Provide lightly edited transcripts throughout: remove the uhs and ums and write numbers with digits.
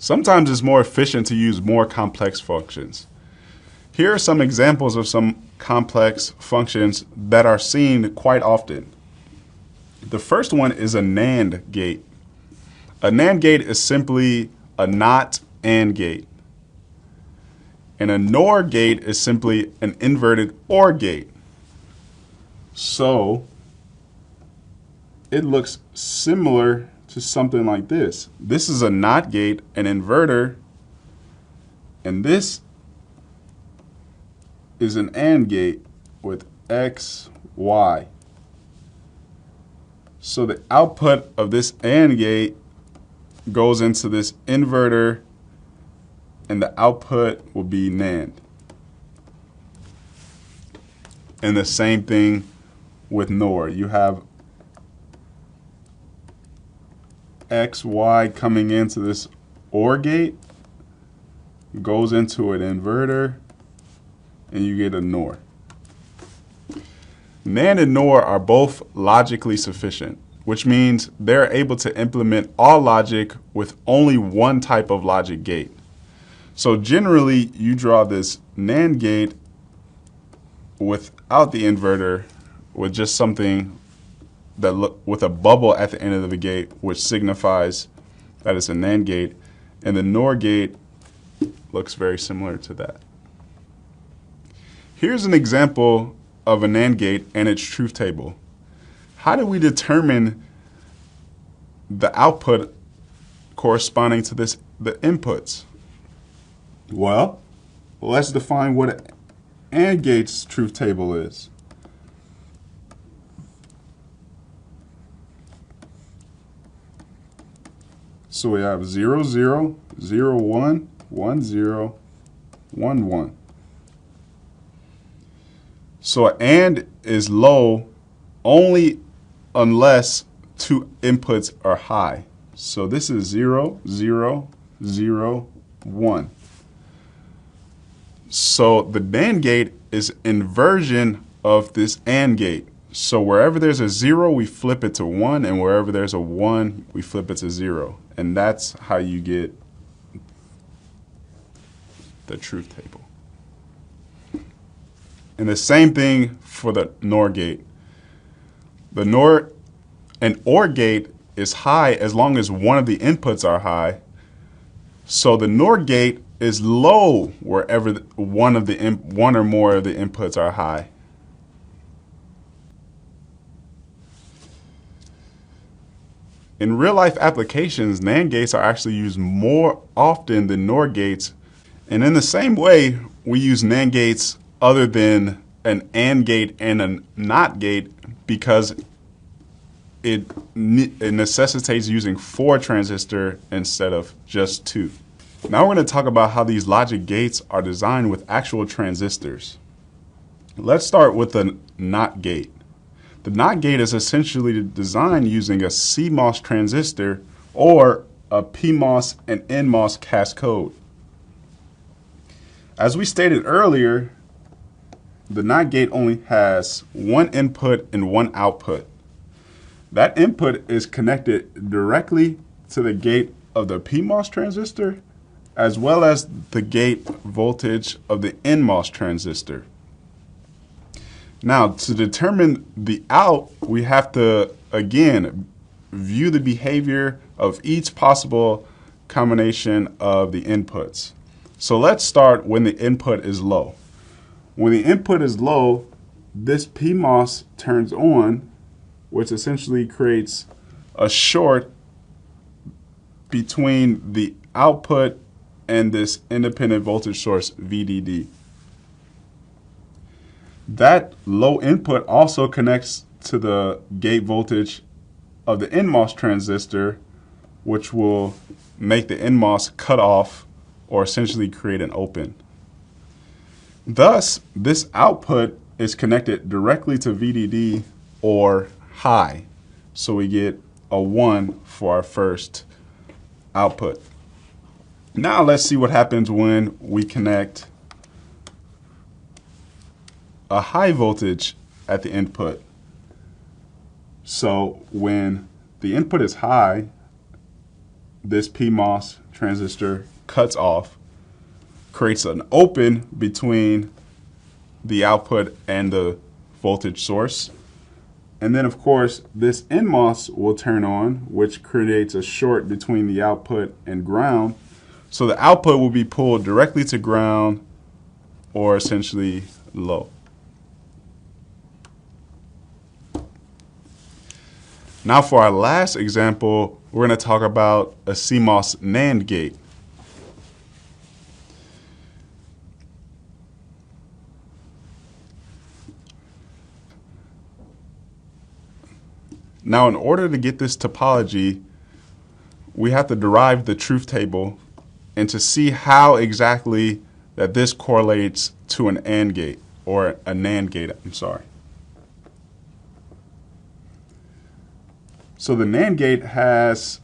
Sometimes it's more efficient to use more complex functions. Here are some examples of some complex functions that are seen quite often. The first one is a NAND gate. A NAND gate is simply a NOT AND gate. And a NOR gate is simply an inverted OR gate. So it looks similar to something like this. This is a NOT gate, an inverter, and this is an AND gate with X, Y. So the output of this AND gate goes into this inverter, and the output will be NAND. And the same thing with NOR. You have X, Y coming into this OR gate, goes into an inverter, and you get a NOR. NAND and NOR are both logically sufficient, which means they're able to implement all logic with only one type of logic gate. So generally, you draw this NAND gate without the inverter, with just something that with a bubble at the end of the gate, which signifies that it's a NAND gate, and the NOR gate looks very similar to that. Here's an example of a NAND gate and its truth table. How do we determine the output corresponding to the inputs? Well, let's define what an AND gate's truth table is. So we have 0, 0, 0, 1, 1, 0, 1, 1. So AND is low only unless two inputs are high. So this is 0, 0, 0, 1. So the NAND gate is inversion of this AND gate. So wherever there's a 0, we flip it to 1, and wherever there's a 1, we flip it to 0. And that's how you get the truth table. And the same thing for the NOR gate. The NOR and OR gate is high as long as one of the inputs are high. So the NOR gate is low wherever one or more of the inputs are high. In real-life applications, NAND gates are actually used more often than NOR gates. And in the same way, we use NAND gates other than an AND gate and a NOT gate because it necessitates using 4 transistors instead of just 2. Now we're going to talk about how these logic gates are designed with actual transistors. Let's start with the NOT gate. The NOT gate is essentially designed using a CMOS transistor or a PMOS and NMOS cascode. As we stated earlier, the NOT gate only has one input and one output. That input is connected directly to the gate of the PMOS transistor as well as the gate voltage of the NMOS transistor. Now, to determine the out, we have to, again, view the behavior of each possible combination of the inputs. So let's start when the input is low. When the input is low, this PMOS turns on, which essentially creates a short between the output and this independent voltage source, VDD. That low input also connects to the gate voltage of the NMOS transistor, which will make the NMOS cut off or essentially create an open. Thus, this output is connected directly to VDD or high. So we get a 1 for our first output. Now let's see what happens when we connect a high voltage at the input. So when the input is high, this PMOS transistor cuts off, creates an open between the output and the voltage source. And then, of course, this NMOS will turn on, which creates a short between the output and ground. So the output will be pulled directly to ground, or essentially low. Now for our last example, we're going to talk about a CMOS NAND gate. Now, in order to get this topology, we have to derive the truth table and to see how exactly that this correlates to an AND gate, or a NAND gate, I'm sorry. So the NAND gate has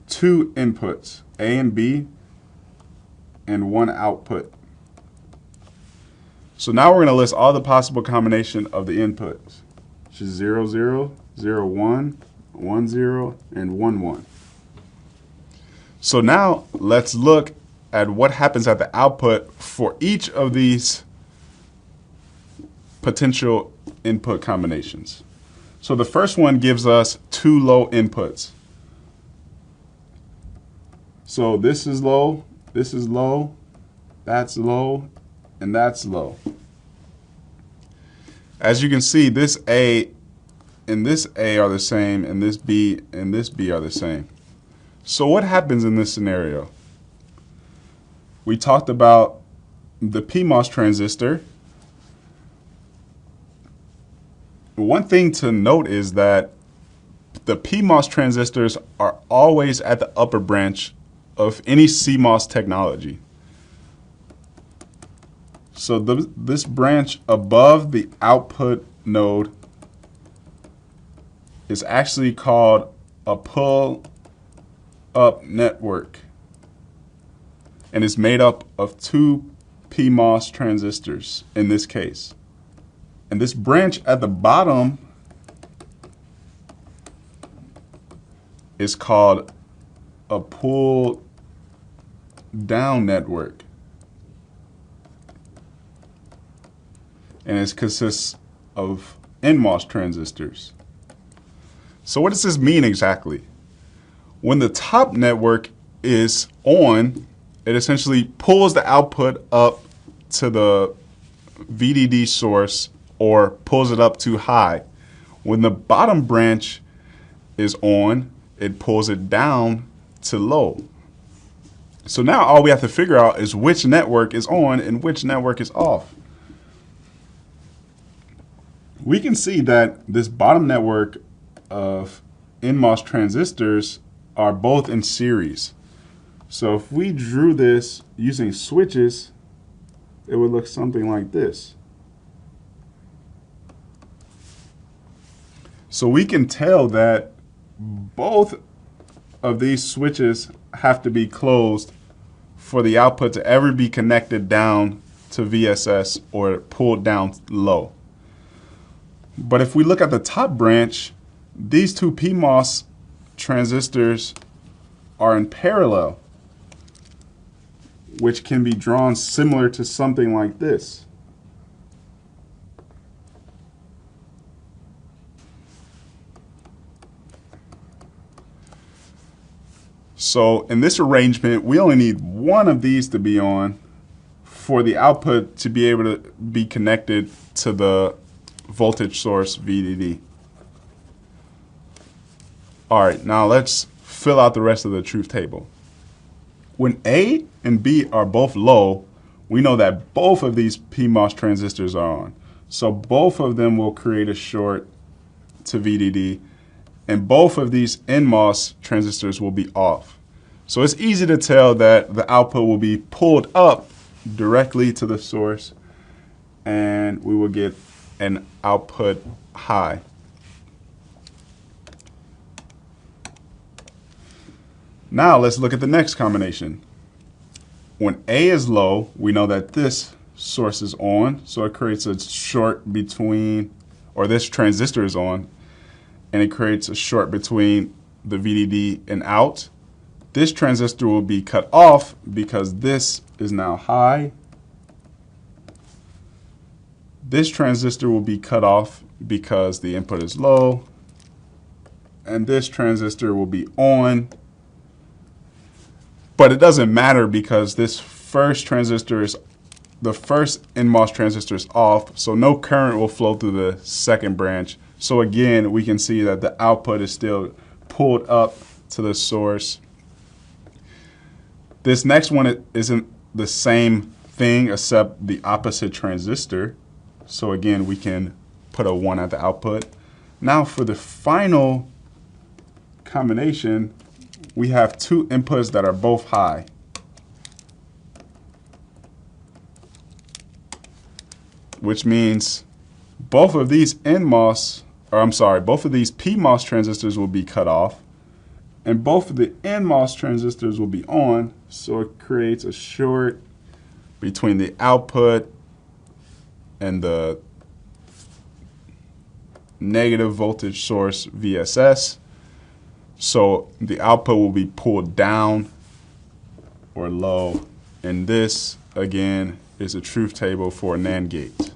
two inputs, A and B, and one output. So now we're going to list all the possible combination of the inputs, which is 0, 0, 0, 1, 1, 0, and 1, 1. So now let's look at what happens at the output for each of these potential input combinations. So the first one gives us two low inputs. So this is low, that's low, and that's low. As you can see, this A and this A are the same, and this B and this B are the same. So what happens in this scenario? We talked about the PMOS transistor. One thing to note is that the PMOS transistors are always at the upper branch of any CMOS technology. So this branch above the output node is actually called a pull-up network, and it's made up of two PMOS transistors in this case. And this branch at the bottom is called a pull-down network, and it consists of NMOS transistors. So what does this mean exactly? When the top network is on, it essentially pulls the output up to the VDD source or pulls it up too high. When the bottom branch is on, it pulls it down to low. So now all we have to figure out is which network is on and which network is off. We can see that this bottom network of NMOS transistors are both in series. So if we drew this using switches, it would look something like this. So we can tell that both of these switches have to be closed for the output to ever be connected down to VSS or pulled down low. But if we look at the top branch, these two PMOS transistors are in parallel, which can be drawn similar to something like this. So in this arrangement, we only need one of these to be on for the output to be able to be connected to the voltage source VDD. All right, now let's fill out the rest of the truth table. When A and B are both low, we know that both of these PMOS transistors are on. So both of them will create a short to VDD, and both of these NMOS transistors will be off. So it's easy to tell that the output will be pulled up directly to the source, and we will get an output high. Now let's look at the next combination. When A is low, we know that this source is on, so it creates a short between, or this transistor is on, and it creates a short between the VDD and out. This transistor will be cut off because this is now high. This transistor will be cut off because the input is low. And this transistor will be on. But it doesn't matter because this first transistor is, the first NMOS transistor is off, so no current will flow through the second branch. So again, we can see that the output is still pulled up to the source. This next one isn't the same thing except the opposite transistor. So again, we can put a 1 at the output. Now for the final combination, we have two inputs that are both high. Which means both of these both of these PMOS transistors will be cut off, and both of the NMOS transistors will be on, so it creates a short between the output and the negative voltage source VSS. So the output will be pulled down or low, and this again is a truth table for a NAND gate.